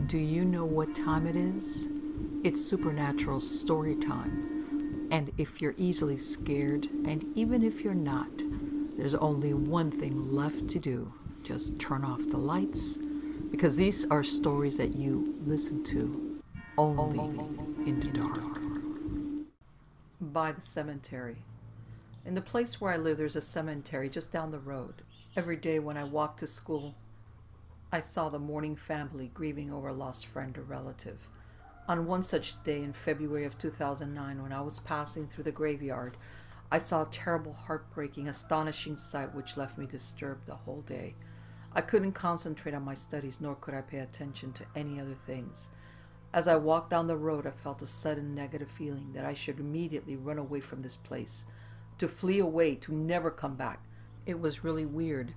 Do you know what time it is? It's supernatural story time. And if you're easily scared, and even if you're not, there's only one thing left to do. Just turn off the lights, because these are stories that you listen to only in the dark. By the cemetery. In the place where I live, there's a cemetery just down the road. Every day when I walked to school, I saw the mourning family grieving over a lost friend or relative. On one such day in February of 2009, when I was passing through the graveyard, I saw a terrible, heartbreaking, astonishing sight which left me disturbed the whole day. I couldn't concentrate on my studies, nor could I pay attention to any other things. As I walked down the road, I felt a sudden negative feeling that I should immediately run away from this place, to flee away, to never come back. It was really weird,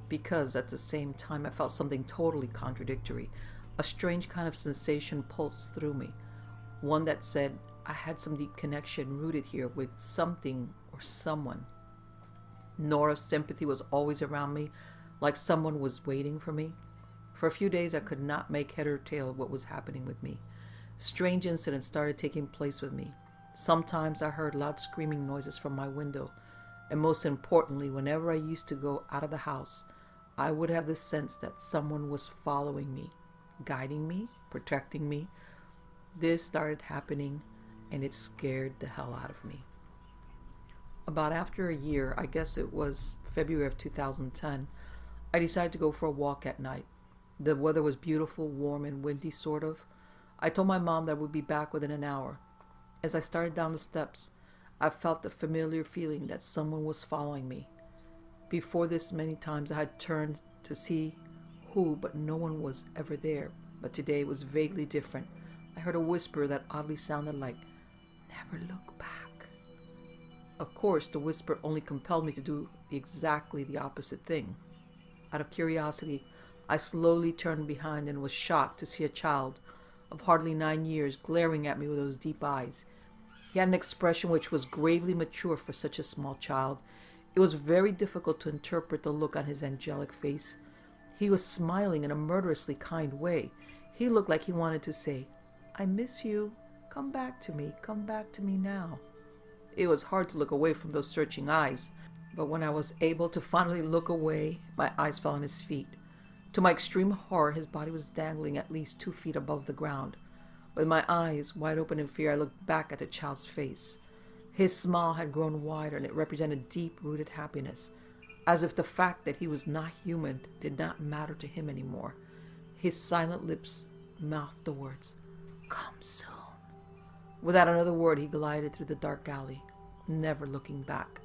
because at the same time I felt something totally contradictory. A strange kind of sensation pulsed through me, one that said I had some deep connection rooted here with something or someone. Nora's sympathy was always around me, like someone was waiting for me. For a few days I could not make head or tail of what was happening with me. Strange incidents started taking place with me. Sometimes I heard loud screaming noises from my window, and most importantly, whenever I used to go out of the house, I would have the sense that someone was following me, guiding me, protecting me. This started happening, and it scared the hell out of me. About after a year, I guess it was February of 2010, I decided to go for a walk at night. The weather was beautiful, warm, and windy, sort of. I told my mom that I would be back within an hour. As I started down the steps, I felt the familiar feeling that someone was following me. Before this, many times I had turned to see who, but no one was ever there. But today it was vaguely different. I heard a whisper that oddly sounded like, "Never look back." Of course, the whisper only compelled me to do exactly the opposite thing. Out of curiosity, I slowly turned behind and was shocked to see a child of hardly 9 years glaring at me with those deep eyes. He had an expression which was gravely mature for such a small child. It was very difficult to interpret the look on his angelic face. He was smiling in a murderously kind way. He looked like he wanted to say, "I miss you. Come back to me now." It was hard to look away from those searching eyes, but when I was able to finally look away, my eyes fell on his feet. To my extreme horror, his body was dangling at least 2 feet above the ground. With my eyes wide open in fear, I looked back at the child's face. His smile had grown wider, and it represented deep-rooted happiness, as if the fact that he was not human did not matter to him anymore. His silent lips mouthed the words, "Come soon." Without another word, he glided through the dark alley, never looking back.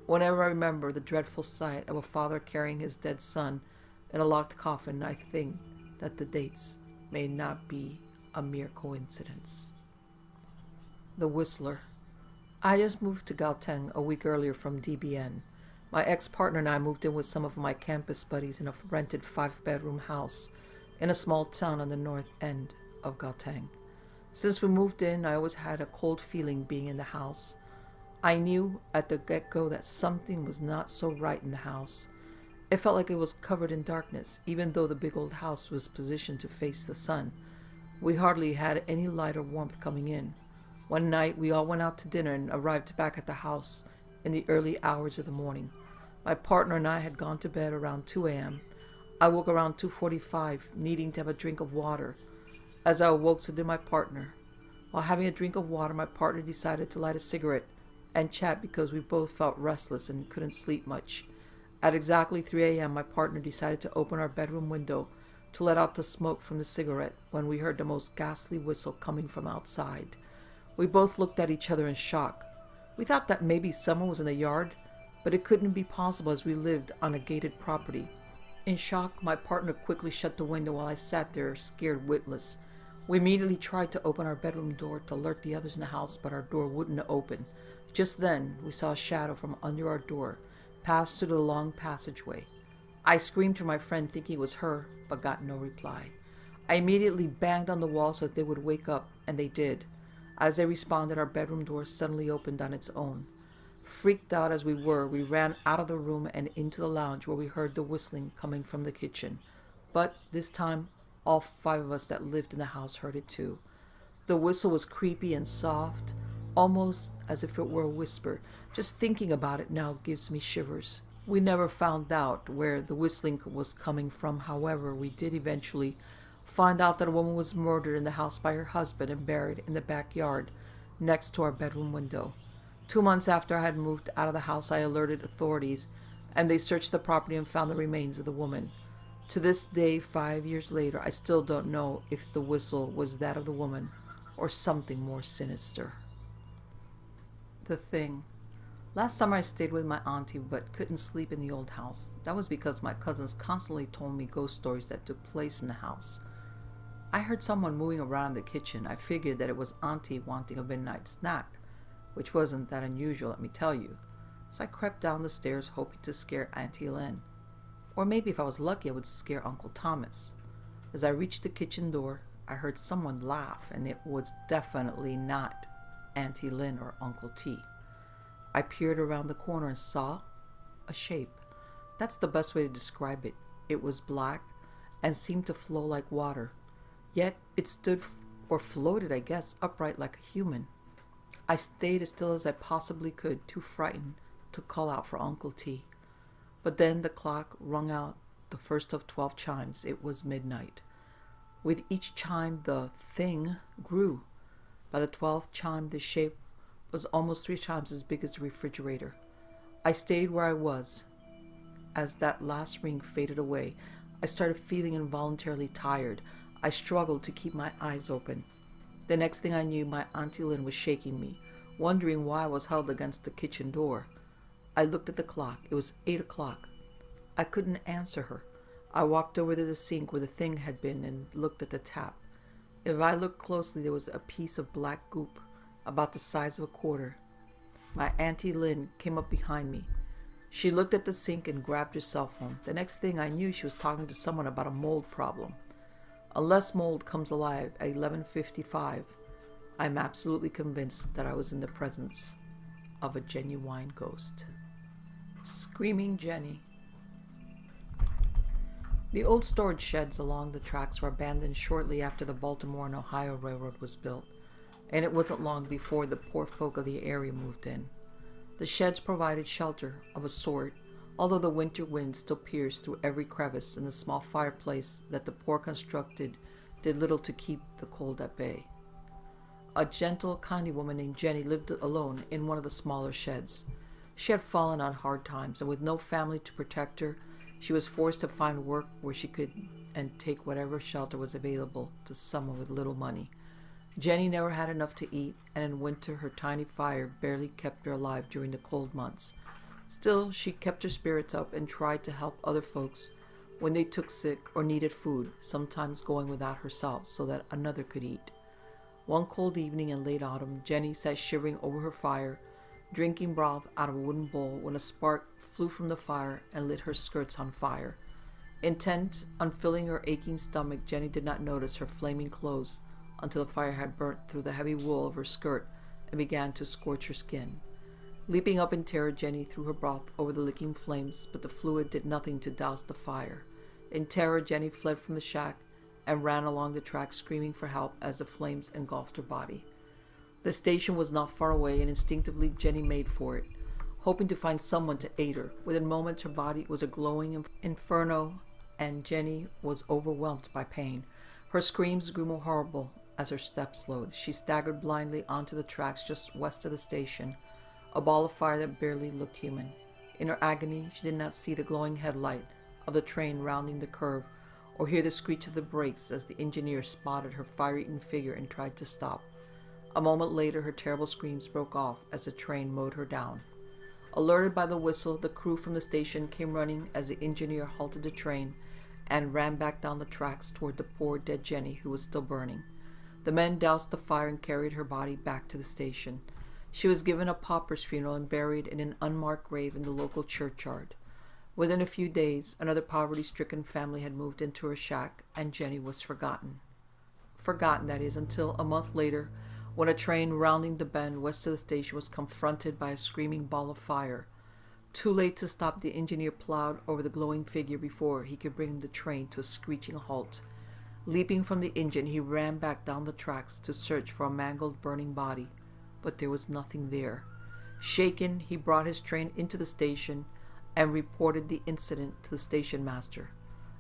Whenever I remember the dreadful sight of a father carrying his dead son in a locked coffin, I think that the dates may not be a mere coincidence. The Whistler. I just moved to Gauteng a week earlier from DBN. My ex-partner and I moved in with some of my campus buddies in a rented 5-bedroom house in a small town on the north end of Gauteng. Since we moved in, I always had a cold feeling being in the house. I knew at the get-go that something was not so right in the house. It felt like it was covered in darkness, even though the big old house was positioned to face the sun. We hardly had any light or warmth coming in. One night, we all went out to dinner and arrived back at the house in the early hours of the morning. My partner and I had gone to bed around 2 a.m. I woke around 2:45, needing to have a drink of water. As I awoke, so did my partner. While having a drink of water, my partner decided to light a cigarette and chat because we both felt restless and couldn't sleep much. At exactly 3 a.m., my partner decided to open our bedroom window to let out the smoke from the cigarette when we heard the most ghastly whistle coming from outside. We both looked at each other in shock. We thought that maybe someone was in the yard, but it couldn't be possible as we lived on a gated property. In shock, my partner quickly shut the window while I sat there, scared witless. We immediately tried to open our bedroom door to alert the others in the house, but our door wouldn't open. Just then, we saw a shadow from under our door pass through the long passageway. I screamed to my friend thinking it was her, but got no reply. I immediately banged on the wall so that they would wake up, and they did. As they responded, our bedroom door suddenly opened on its own. Freaked out as we were, we ran out of the room and into the lounge where we heard the whistling coming from the kitchen. But this time, All 5 of us that lived in the house heard it too. The whistle was creepy and soft, almost as if it were a whisper. Just thinking about it now gives me shivers. We never found out where the whistling was coming from. However, we did eventually find out that a woman was murdered in the house by her husband and buried in the backyard next to our bedroom window. 2 months after I had moved out of the house, I alerted authorities, and they searched the property and found the remains of the woman. To this day, 5 years later, I still don't know if the whistle was that of the woman or something more sinister. The Thing. Last summer I stayed with my auntie but couldn't sleep in the old house. That was because my cousins constantly told me ghost stories that took place in the house. I heard someone moving around in the kitchen. I figured that it was auntie wanting a midnight snack, which wasn't that unusual, let me tell you. So I crept down the stairs hoping to scare Auntie Lynn. Or maybe if I was lucky I would scare Uncle Thomas. As I reached the kitchen door, I heard someone laugh, and it was definitely not Auntie Lynn or Uncle T. I peered around the corner and saw a shape. That's the best way to describe it. It was black and seemed to flow like water. Yet it stood, or floated I guess, upright like a human. I stayed as still as I possibly could, too frightened to call out for Uncle T. But then the clock rung out the first of 12 chimes. It was midnight. With each chime the thing grew. By the 12th chime the shape was almost 3 times as big as the refrigerator. I stayed where I was. As that last ring faded away, I started feeling involuntarily tired. I struggled to keep my eyes open. The next thing I knew, my Auntie Lynn was shaking me, wondering why I was held against the kitchen door. I looked at the clock. It was 8 o'clock. I couldn't answer her. I walked over to the sink where the thing had been and looked at the tap. If I looked closely, there was a piece of black goop about the size of a quarter. My Auntie Lynn came up behind me. She looked at the sink and grabbed her cell phone. The next thing I knew, she was talking to someone about a mold problem. Unless mold comes alive at 11:55, I'm absolutely convinced that I was in the presence of a genuine ghost. Screaming Jenny. The old storage sheds along the tracks were abandoned shortly after the Baltimore and Ohio Railroad was built, and it wasn't long before the poor folk of the area moved in. The sheds provided shelter of a sort, although the winter wind still pierced through every crevice, and the small fireplace that the poor constructed did little to keep the cold at bay. A gentle, kindly woman named Jenny lived alone in one of the smaller sheds. She had fallen on hard times, and with no family to protect her, she was forced to find work where she could and take whatever shelter was available to someone with little money. Jenny never had enough to eat, and in winter her tiny fire barely kept her alive during the cold months. Still, she kept her spirits up and tried to help other folks when they took sick or needed food, sometimes going without herself so that another could eat. One cold evening in late autumn, Jenny sat shivering over her fire, drinking broth out of a wooden bowl, when a spark flew from the fire and lit her skirts on fire. Intent on filling her aching stomach, Jenny did not notice her flaming clothes until the fire had burnt through the heavy wool of her skirt and began to scorch her skin. Leaping up in terror, Jenny threw her broth over the licking flames, but the fluid did nothing to douse the fire. In terror, Jenny fled from the shack and ran along the track, screaming for help as the flames engulfed her body. The station was not far away, and instinctively Jenny made for it, hoping to find someone to aid her. Within moments, her body was a glowing inferno, and Jenny was overwhelmed by pain. Her screams grew more horrible as her steps slowed. She staggered blindly onto the tracks just west of the station, a ball of fire that barely looked human. In her agony, she did not see the glowing headlight of the train rounding the curve, or hear the screech of the brakes as the engineer spotted her fire-eaten figure and tried to stop. A moment later, her terrible screams broke off as the train mowed her down. Alerted by the whistle, the crew from the station came running as the engineer halted the train and ran back down the tracks toward the poor dead Jenny, who was still burning. The men doused the fire and carried her body back to the station. She was given a pauper's funeral and buried in an unmarked grave in the local churchyard. Within a few days, another poverty-stricken family had moved into her shack, and Jenny was forgotten. Forgotten, that is, until a month later, when a train rounding the bend west of the station was confronted by a screaming ball of fire. Too late to stop, the engineer plowed over the glowing figure before he could bring the train to a screeching halt. Leaping from the engine, he ran back down the tracks to search for a mangled, burning body, but there was nothing there. Shaken, he brought his train into the station and reported the incident to the station master.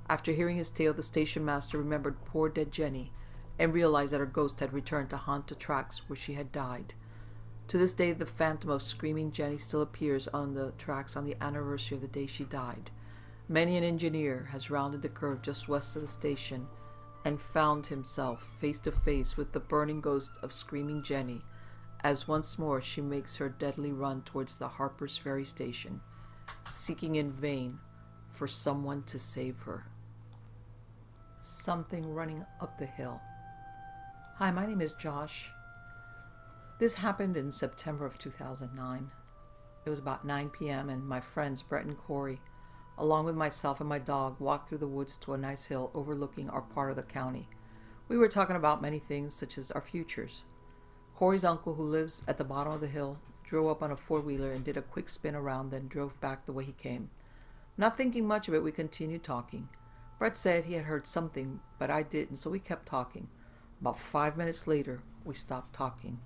After hearing his tale, the station master remembered poor dead Jenny and realized that her ghost had returned to haunt the tracks where she had died. To this day, the phantom of screaming Jenny still appears on the tracks on the anniversary of the day she died. Many an engineer has rounded the curve just west of the station and found himself face to face with the burning ghost of screaming Jenny, as once more she makes her deadly run towards the Harper's Ferry station, seeking in vain for someone to save her. Something running up the hill. Hi, my name is Josh. This happened in September of 2009. It was about 9 p.m. and my friends Brett and Corey, along with myself and my dog, walked through the woods to a nice hill overlooking our part of the county. We were talking about many things, such as our futures. Corey's uncle, who lives at the bottom of the hill, drove up on a four-wheeler and did a quick spin around, then drove back the way he came. Not thinking much of it, we continued talking. Brett said he had heard something, but I didn't, so we kept talking. About 5 minutes later, we stopped talking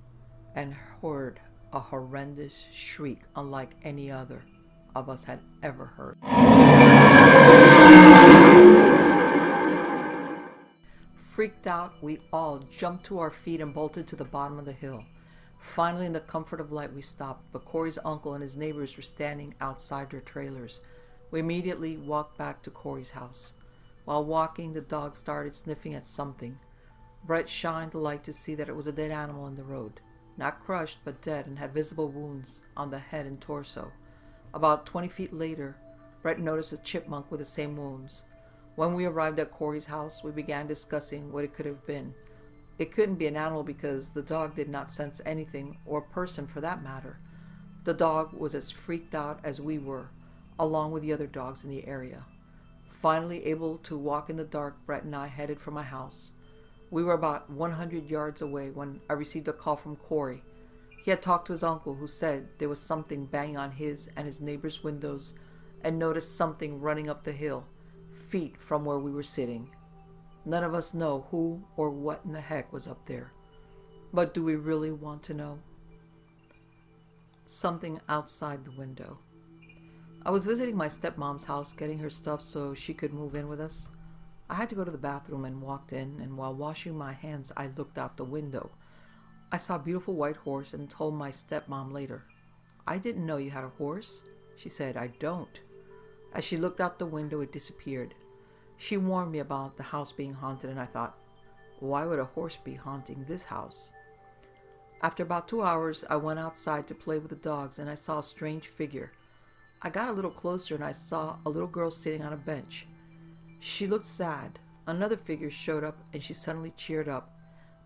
and heard a horrendous shriek unlike any other of us had ever heard. Freaked out, we all jumped to our feet and bolted to the bottom of the hill. Finally, in the comfort of light, we stopped, but Corey's uncle and his neighbors were standing outside their trailers. We immediately walked back to Corey's house. While walking, the dog started sniffing at something. Brett shined the light to see that it was a dead animal in the road. Not crushed, but dead, and had visible wounds on the head and torso. About 20 feet later, Brett noticed a chipmunk with the same wounds. When we arrived at Corey's house, we began discussing what it could have been. It couldn't be an animal because the dog did not sense anything, or a person for that matter. The dog was as freaked out as we were, along with the other dogs in the area. Finally able to walk in the dark, Brett and I headed for my house. We were about 100 yards away when I received a call from Corey. He had talked to his uncle, who said there was something banging on his and his neighbor's windows and noticed something running up the hill, feet from where we were sitting. None of us know who or what in the heck was up there. But do we really want to know? Something outside the window. I was visiting my stepmom's house, getting her stuff so she could move in with us. I had to go to the bathroom and walked in, and while washing my hands, I looked out the window. I saw a beautiful white horse and told my stepmom later, "I didn't know you had a horse." She said, "I don't." As she looked out the window, it disappeared. She warned me about the house being haunted, and I thought, why would a horse be haunting this house? After about 2 hours, I went outside to play with the dogs, and I saw a strange figure. I got a little closer, and I saw a little girl sitting on a bench. She looked sad. Another figure showed up, and she suddenly cheered up.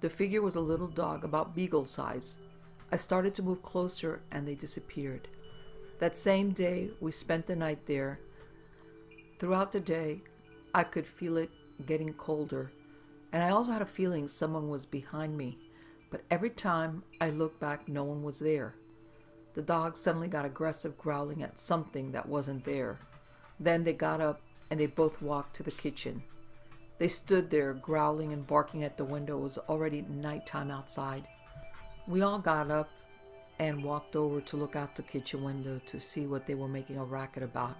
The figure was a little dog about beagle size. I started to move closer, and they disappeared. That same day, we spent the night there. Throughout the day, I could feel it getting colder, and I also had a feeling someone was behind me, but every time I looked back, no one was there. The dogs suddenly got aggressive, growling at something that wasn't there. Then they got up, and they both walked to the kitchen. They stood there, growling and barking at the window. It was already nighttime outside. We all got up and walked over to look out the kitchen window to see what they were making a racket about.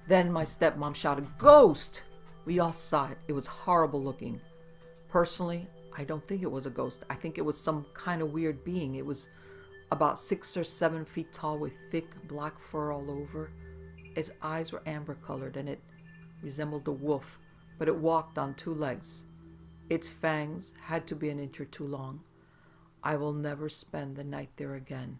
Then my stepmom shouted, "Ghost!" We all saw it. It was horrible looking. Personally, I don't think it was a ghost. I think it was some kind of weird being. It was about 6 or 7 feet tall with thick black fur all over. Its eyes were amber colored and it resembled a wolf, but it walked on 2 legs. Its fangs had to be an inch or 2 long. I will never spend the night there again.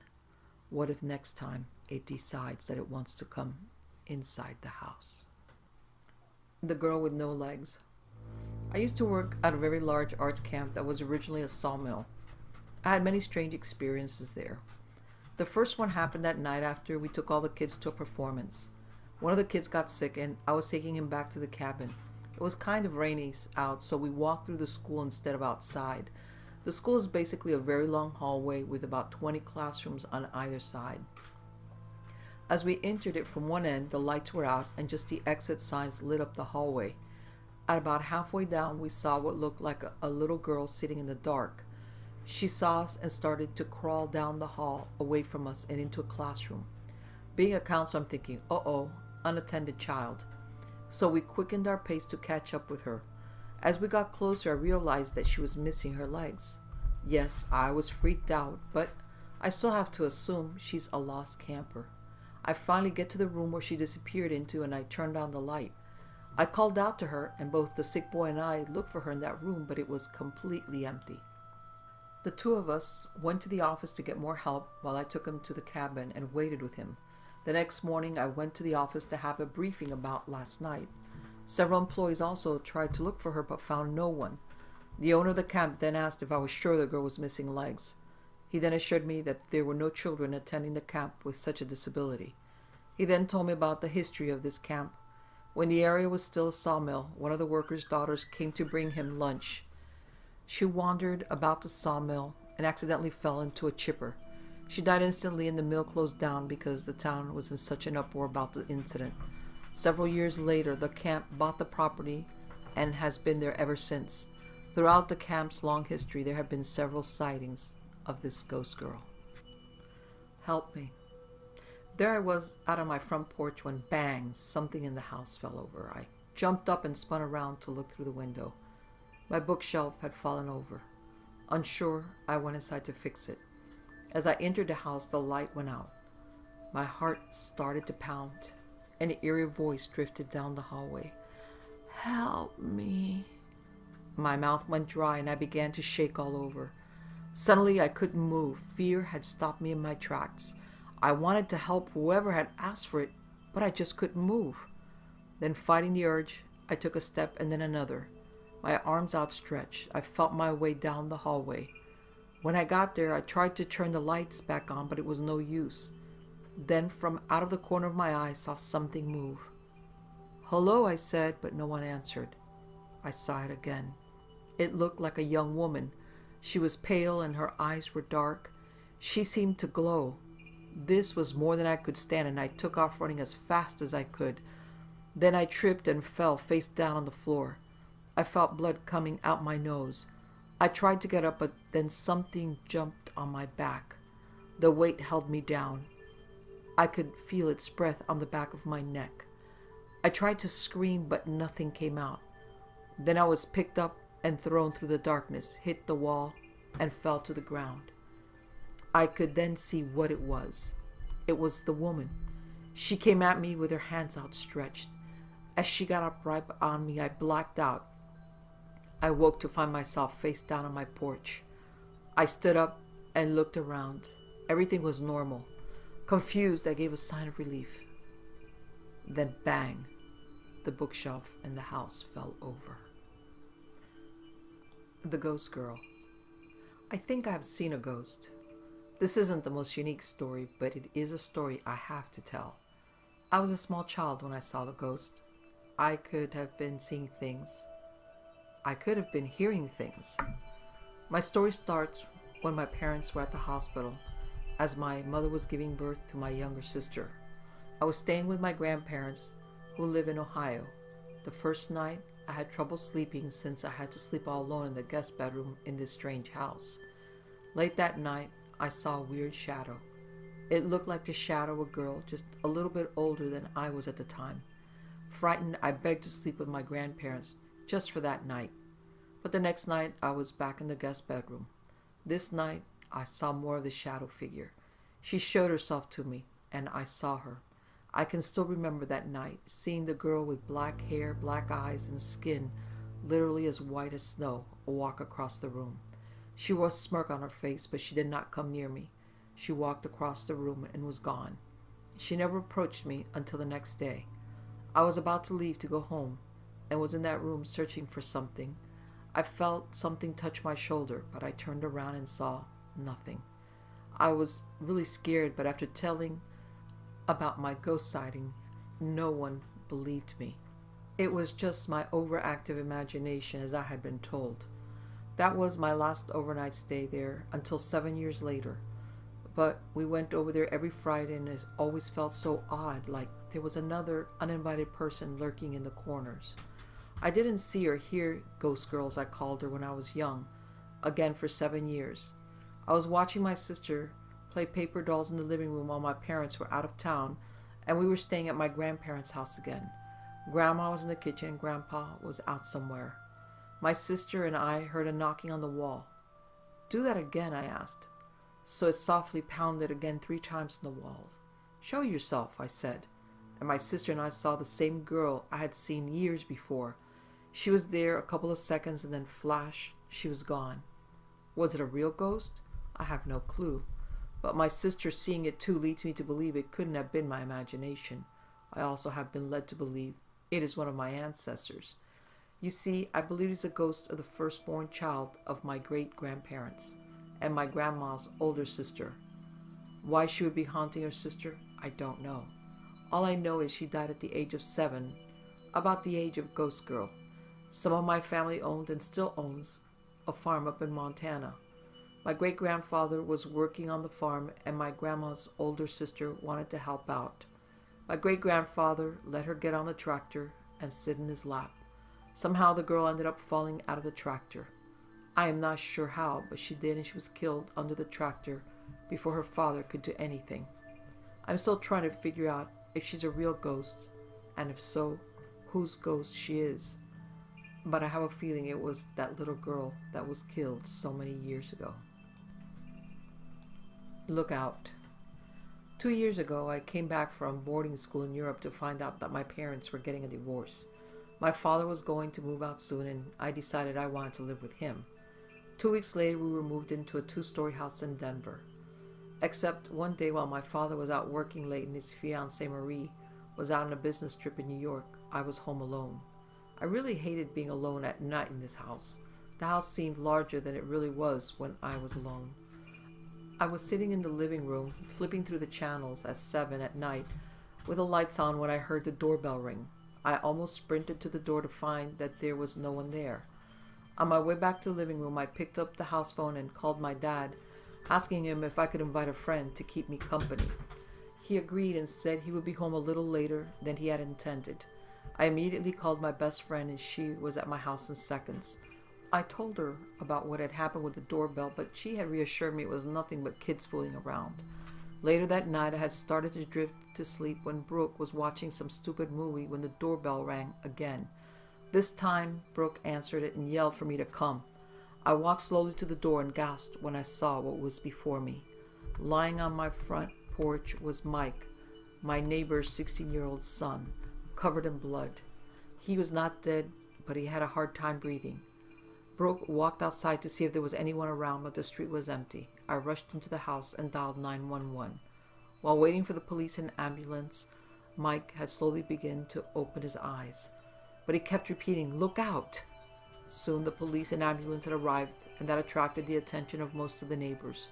What if next time it decides that it wants to come inside the house? The girl with no legs. I used to work at a very large arts camp that was originally a sawmill. I had many strange experiences there. The first one happened that night after we took all the kids to a performance. One of the kids got sick and I was taking him back to the cabin. It was kind of rainy out, so we walked through the school instead of outside. The school is basically a very long hallway with about 20 classrooms on either side. As we entered it from one end, the lights were out and just the exit signs lit up the hallway. At about halfway down, we saw what looked like a little girl sitting in the dark. She saw us and started to crawl down the hall away from us and into a classroom. Being a counselor, I'm thinking, uh-oh, unattended child. So we quickened our pace to catch up with her. As we got closer, I realized that she was missing her legs. Yes, I was freaked out, but I still have to assume she's a lost camper. I finally get to the room where she disappeared into, and I turned on the light. I called out to her, and both the sick boy and I looked for her in that room, but it was completely empty. The two of us went to the office to get more help while I took him to the cabin and waited with him. The next morning, I went to the office to have a briefing about last night. Several employees also tried to look for her but found no one. The owner of the camp then asked if I was sure the girl was missing legs. He then assured me that there were no children attending the camp with such a disability. He then told me about the history of this camp. When the area was still a sawmill, one of the workers' daughters came to bring him lunch. She wandered about the sawmill and accidentally fell into a chipper. She died instantly and the mill closed down because the town was in such an uproar about the incident. Several years later, the camp bought the property and has been there ever since. Throughout the camp's long history, there have been several sightings of this ghost girl. Help me. There I was out on my front porch when bang, something in the house fell over. I jumped up and spun around to look through the window. My bookshelf had fallen over. Unsure, I went inside to fix it. As I entered the house, the light went out. My heart started to pound. An eerie voice drifted down the hallway. Help me. My mouth went dry and I began to shake all over. Suddenly I couldn't move. Fear had stopped me in my tracks. I wanted to help whoever had asked for it, but I just couldn't move. Then, fighting the urge, I took a step and then another. My arms outstretched, I felt my way down the hallway. When I got there, I tried to turn the lights back on, but it was no use. Then, from out of the corner of my eye, I saw something move. Hello, I said, but no one answered. I sighed again. It looked like a young woman. She was pale and her eyes were dark. She seemed to glow. This was more than I could stand, and I took off running as fast as I could. Then I tripped and fell face down on the floor. I felt blood coming out my nose. I tried to get up, but then something jumped on my back. The weight held me down. I could feel its breath on the back of my neck. I tried to scream, but nothing came out. Then I was picked up and thrown through the darkness, hit the wall, and fell to the ground. I could then see what it was. It was the woman. She came at me with her hands outstretched. As she got up right on me, I blacked out. I woke to find myself face down on my porch. I stood up and looked around. Everything was normal. Confused, I gave a sign of relief. Then bang, the bookshelf in the house fell over. The Ghost Girl. I think I have seen a ghost. This isn't the most unique story, but it is a story I have to tell. I was a small child when I saw the ghost. I could have been seeing things. I could have been hearing things. My story starts when my parents were at the hospital, as my mother was giving birth to my younger sister. I was staying with my grandparents, who live in Ohio. The first night, I had trouble sleeping since I had to sleep all alone in the guest bedroom in this strange house. Late that night, I saw a weird shadow. It looked like the shadow of a girl just a little bit older than I was at the time. Frightened, I begged to sleep with my grandparents just for that night. But the next night, I was back in the guest bedroom. This night, I saw more of the shadow figure. She showed herself to me, and I saw her. I can still remember that night, seeing the girl with black hair, black eyes, and skin literally as white as snow walk across the room. She wore a smirk on her face, but she did not come near me. She walked across the room and was gone. She never approached me until the next day. I was about to leave to go home and was in that room searching for something. I felt something touch my shoulder, but I turned around and saw nothing. I was really scared, but after telling about my ghost sighting, no one believed me. It was just my overactive imagination, as I had been told. That was my last overnight stay there until 7 years later. But we went over there every Friday, and it always felt so odd, like there was another uninvited person lurking in the corners. I didn't see or hear Ghost Girl, as I called her when I was young, again for 7 years. I was watching my sister play paper dolls in the living room while my parents were out of town, and we were staying at my grandparents' house again. Grandma was in the kitchen and Grandpa was out somewhere. My sister and I heard a knocking on the wall. "Do that again," I asked. So it softly pounded again 3 times on the walls. "Show yourself," I said, and my sister and I saw the same girl I had seen years before. She was there a couple of seconds and then flash, she was gone. Was it a real ghost? I have no clue. But my sister seeing it too leads me to believe it couldn't have been my imagination. I also have been led to believe it is one of my ancestors. You see, I believe it's a ghost of the firstborn child of my great-grandparents and my grandma's older sister. Why she would be haunting her sister, I don't know. All I know is she died at the age of 7, about the age of Ghost Girl. Some of my family owned and still owns a farm up in Montana. My great-grandfather was working on the farm and my grandma's older sister wanted to help out. My great-grandfather let her get on the tractor and sit in his lap. Somehow the girl ended up falling out of the tractor. I am not sure how, but she did, and she was killed under the tractor before her father could do anything. I'm still trying to figure out if she's a real ghost, and if so, whose ghost she is. But I have a feeling it was that little girl that was killed so many years ago. Look out. 2 years ago, I came back from boarding school in Europe to find out that my parents were getting a divorce. My father was going to move out soon, and I decided I wanted to live with him. 2 weeks later, we were moved into a 2-story house in Denver. Except one day while my father was out working late and his fiancée Marie was out on a business trip in New York, I was home alone. I really hated being alone at night in this house. The house seemed larger than it really was when I was alone. I was sitting in the living room, flipping through the channels at 7 at night with the lights on when I heard the doorbell ring. I almost sprinted to the door to find that there was no one there. On my way back to the living room, I picked up the house phone and called my dad, asking him if I could invite a friend to keep me company. He agreed and said he would be home a little later than he had intended. I immediately called my best friend and she was at my house in seconds. I told her about what had happened with the doorbell, but she had reassured me it was nothing but kids fooling around. Later that night, I had started to drift to sleep when Brooke was watching some stupid movie when the doorbell rang again. This time, Brooke answered it and yelled for me to come. I walked slowly to the door and gasped when I saw what was before me. Lying on my front porch was Mike, my neighbor's 16-year-old son, covered in blood. He was not dead, but he had a hard time breathing. Brooke walked outside to see if there was anyone around, but the street was empty. I rushed into the house and dialed 911. While waiting for the police and ambulance, Mike had slowly begun to open his eyes. But he kept repeating, "Look out!" Soon the police and ambulance had arrived, and that attracted the attention of most of the neighbors.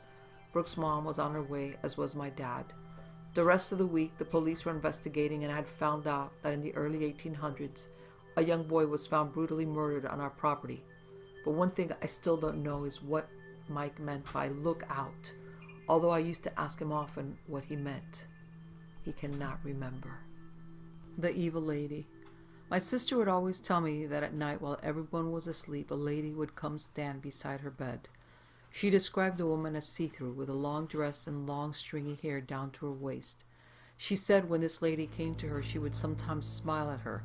Brooke's mom was on her way, as was my dad. The rest of the week, the police were investigating and had found out that in the early 1800s, a young boy was found brutally murdered on our property. But one thing I still don't know is what Mike meant by "look out," although I used to ask him often what he meant. He cannot remember. The evil lady. My sister would always tell me that at night while everyone was asleep, a lady would come stand beside her bed. She described the woman as see-through, with a long dress and long stringy hair down to her waist. She said when this lady came to her, she would sometimes smile at her.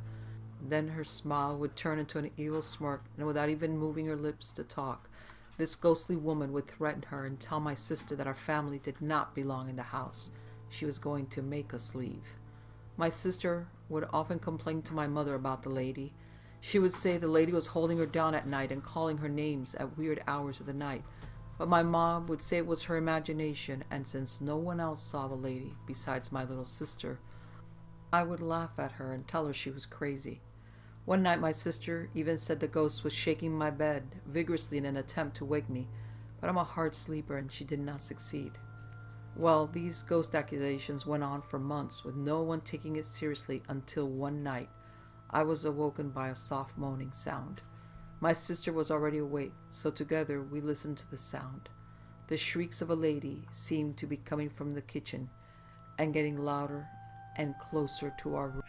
Then her smile would turn into an evil smirk, and without even moving her lips to talk, this ghostly woman would threaten her and tell my sister that our family did not belong in the house. She was going to make us leave. My sister would often complain to my mother about the lady. She would say the lady was holding her down at night and calling her names at weird hours of the night. But my mom would say it was her imagination, and since no one else saw the lady besides my little sister, I would laugh at her and tell her she was crazy. One night my sister even said the ghost was shaking my bed vigorously in an attempt to wake me, but I'm a hard sleeper and she did not succeed. Well, these ghost accusations went on for months with no one taking it seriously until one night I was awoken by a soft moaning sound. My sister was already awake, so together we listened to the sound. The shrieks of a lady seemed to be coming from the kitchen and getting louder and closer to our room.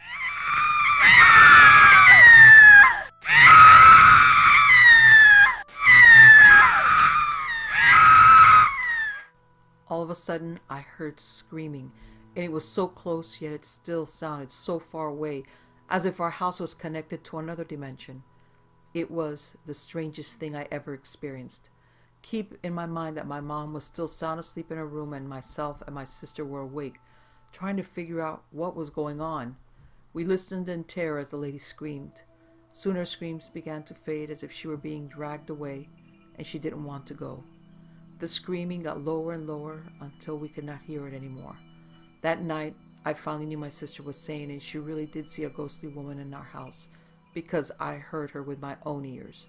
of a sudden, I heard screaming, and it was so close, yet it still sounded so far away, as if our house was connected to another dimension. It was the strangest thing I ever experienced. Keep in my mind that my mom was still sound asleep in her room, and myself and my sister were awake, trying to figure out what was going on. We listened in terror as the lady screamed. Soon her screams began to fade as if she were being dragged away, and she didn't want to go. The screaming got lower and lower until we could not hear it anymore. That night, I finally knew my sister was sane, and she really did see a ghostly woman in our house, because I heard her with my own ears.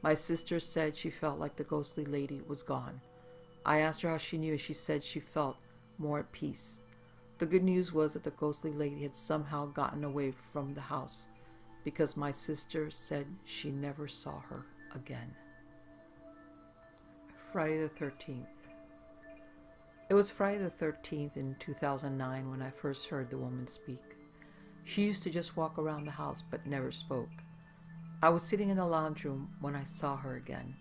My sister said she felt like the ghostly lady was gone. I asked her how she knew, and she said she felt more at peace. The good news was that the ghostly lady had somehow gotten away from the house, because my sister said she never saw her again. Friday the 13th. It was Friday the 13th in 2009 when I first heard the woman speak. She used to just walk around the house but never spoke. I was sitting in the lounge room when I saw her again.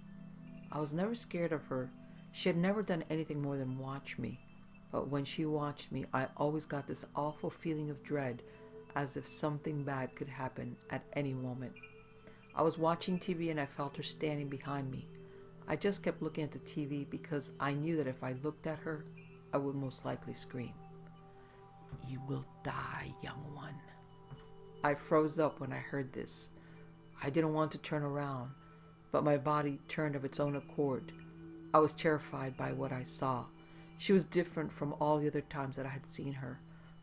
I was never scared of her. She had never done anything more than watch me. But when she watched me, I always got this awful feeling of dread, as if something bad could happen at any moment. I was watching TV and I felt her standing behind me. I just kept looking at the TV because I knew that if I looked at her, I would most likely scream. "You will die, young one." I froze up when I heard this. I didn't want to turn around, but my body turned of its own accord. I was terrified by what I saw. She was different from all the other times that I had seen her.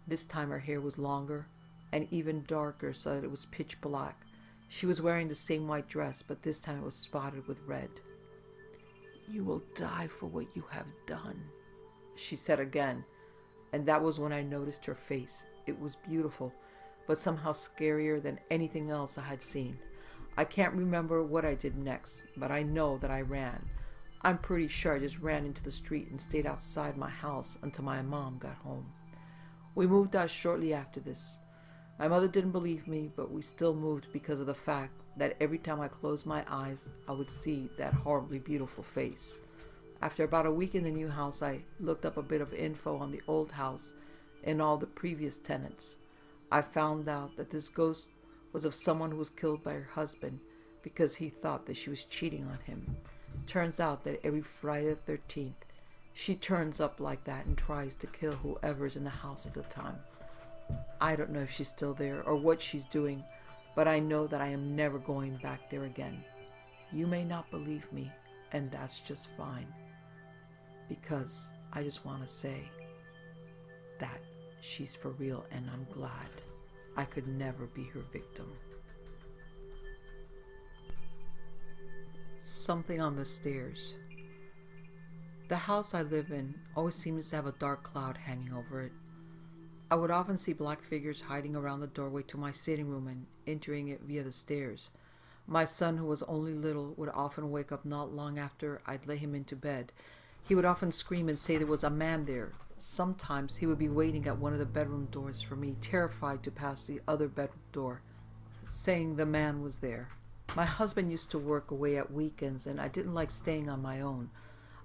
This time her hair was longer and even darker so that it was pitch black. She was wearing the same white dress, but this time it was spotted with red. "You will die for what you have done," she said again, and that was when I noticed her face. It was beautiful, but somehow scarier than anything else I had seen. I can't remember what I did next, but I know that I ran. I'm pretty sure I just ran into the street and stayed outside my house until my mom got home. We moved out shortly after this. My mother didn't believe me, but we still moved because of the fact that every time I closed my eyes, I would see that horribly beautiful face. After about a week in the new house, I looked up a bit of info on the old house and all the previous tenants. I found out that this ghost was of someone who was killed by her husband because he thought that she was cheating on him. Turns out that every Friday the 13th, she turns up like that and tries to kill whoever's in the house at the time. I don't know if she's still there or what she's doing, but I know that I am never going back there again. You may not believe me, and that's just fine, because I just want to say that she's for real, and I'm glad I could never be her victim. Something on the stairs. The house I live in always seems to have a dark cloud hanging over it. I would often see black figures hiding around the doorway to my sitting room and entering it via the stairs. My son, who was only little, would often wake up not long after I'd lay him into bed. He would often scream and say there was a man there. Sometimes he would be waiting at one of the bedroom doors for me, terrified to pass the other bedroom door, saying the man was there. My husband used to work away at weekends, and I didn't like staying on my own.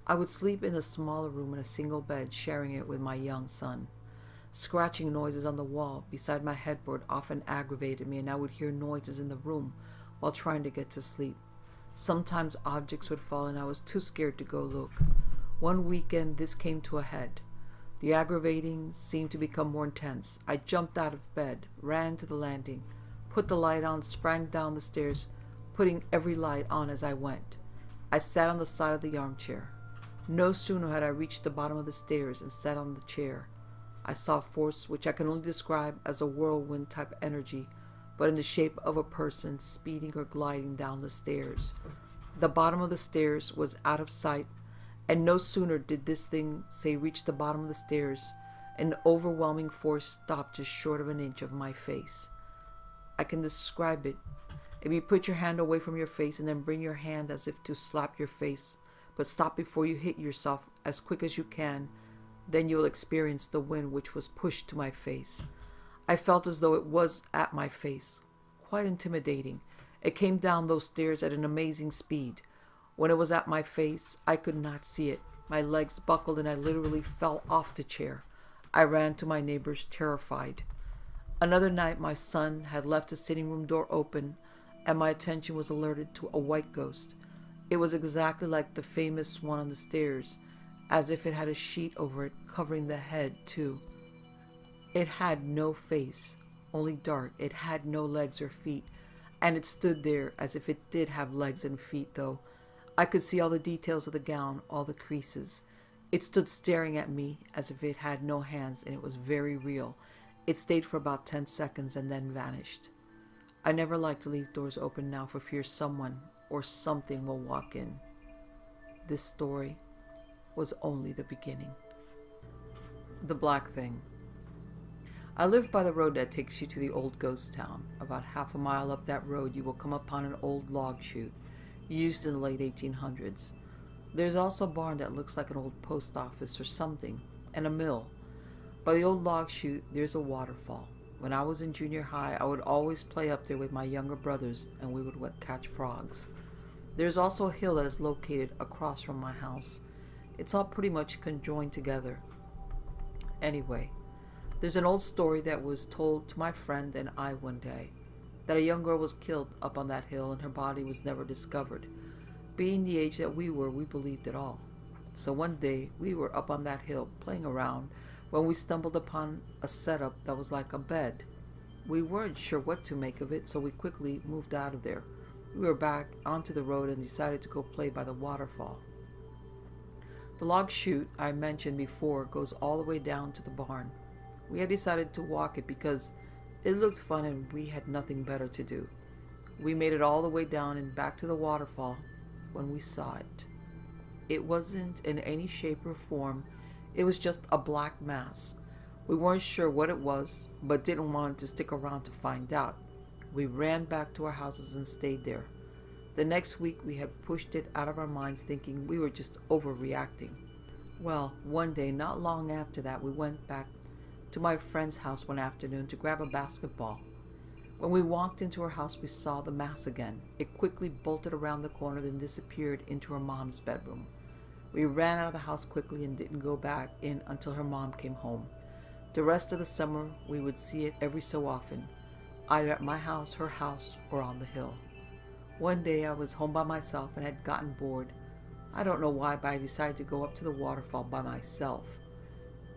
I would sleep in the smaller room in a single bed, sharing it with my young son. Scratching noises on the wall beside my headboard often aggravated me, and I would hear noises in the room while trying to get to sleep. Sometimes objects would fall, and I was too scared to go look. One weekend, this came to a head. The aggravating seemed to become more intense. I jumped out of bed, ran to the landing, put the light on, sprang down the stairs, putting every light on as I went. I sat on the side of the armchair. No sooner had I reached the bottom of the stairs and sat on the chair, I saw a force which I can only describe as a whirlwind type energy, but in the shape of a person speeding or gliding down the stairs. The bottom of the stairs was out of sight, and no sooner did this thing say reach the bottom of the stairs, an overwhelming force stopped just short of an inch of my face. I can describe it. If you put your hand away from your face and then bring your hand as if to slap your face, but stop before you hit yourself as quick as you can, then you will experience the wind which was pushed to my face. I felt as though it was at my face. Quite intimidating. It came down those stairs at an amazing speed. When it was at my face, I could not see it. My legs buckled and I literally fell off the chair. I ran to my neighbors, terrified. Another night, my son had left the sitting room door open, and my attention was alerted to a white ghost. It was exactly like the famous one on the stairs, as if it had a sheet over it, covering the head, too. It had no face, only dark. It had no legs or feet, and it stood there as if it did have legs and feet, though. I could see all the details of the gown, all the creases. It stood staring at me as if it had no hands, and it was very real. It stayed for about 10 seconds and then vanished. I never like to leave doors open now for fear someone or something will walk in. This story was only the beginning. The Black Thing. I live by the road that takes you to the old ghost town. About half a mile up that road, you will come upon an old log chute, used in the late 1800s. There's also a barn that looks like an old post office or something, and a mill. By the old log chute, there's a waterfall. When I was in junior high, I would always play up there with my younger brothers, and we would catch frogs. There's also a hill that is located across from my house. It's all pretty much conjoined together. Anyway, there's an old story that was told to my friend and I one day, that a young girl was killed up on that hill and her body was never discovered. Being the age that we were, we believed it all. So one day, we were up on that hill playing around when we stumbled upon a setup that was like a bed. We weren't sure what to make of it, so we quickly moved out of there. We were back onto the road and decided to go play by the waterfall. The log chute I mentioned before goes all the way down to the barn. We had decided to walk it because it looked fun and we had nothing better to do. We made it all the way down and back to the waterfall when we saw it. It wasn't in any shape or form. It was just a black mass. We weren't sure what it was, but didn't want to stick around to find out. We ran back to our houses and stayed there. The next week we had pushed it out of our minds, thinking we were just overreacting. Well, one day, not long after that, we went back to my friend's house one afternoon to grab a basketball. When we walked into her house, we saw the mass again. It quickly bolted around the corner, then disappeared into her mom's bedroom. We ran out of the house quickly and didn't go back in until her mom came home. The rest of the summer, we would see it every so often, either at my house, her house, or on the hill. One day I was home by myself and had gotten bored. I don't know why, but I decided to go up to the waterfall by myself.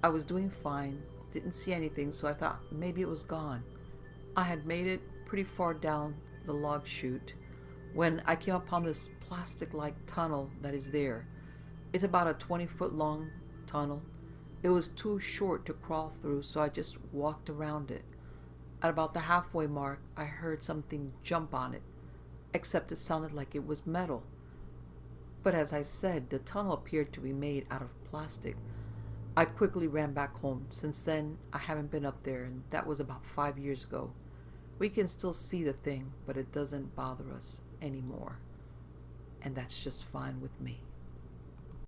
I was doing fine, didn't see anything, so I thought maybe it was gone. I had made it pretty far down the log chute when I came upon this plastic-like tunnel that is there. It's about a 20-foot long tunnel. It was too short to crawl through, so I just walked around it. At about the halfway mark, I heard something jump on it, except it sounded like it was metal. But as I said, the tunnel appeared to be made out of plastic. I quickly ran back home. Since then, I haven't been up there, and that was about 5 years ago. We can still see the thing, but it doesn't bother us anymore. And that's just fine with me.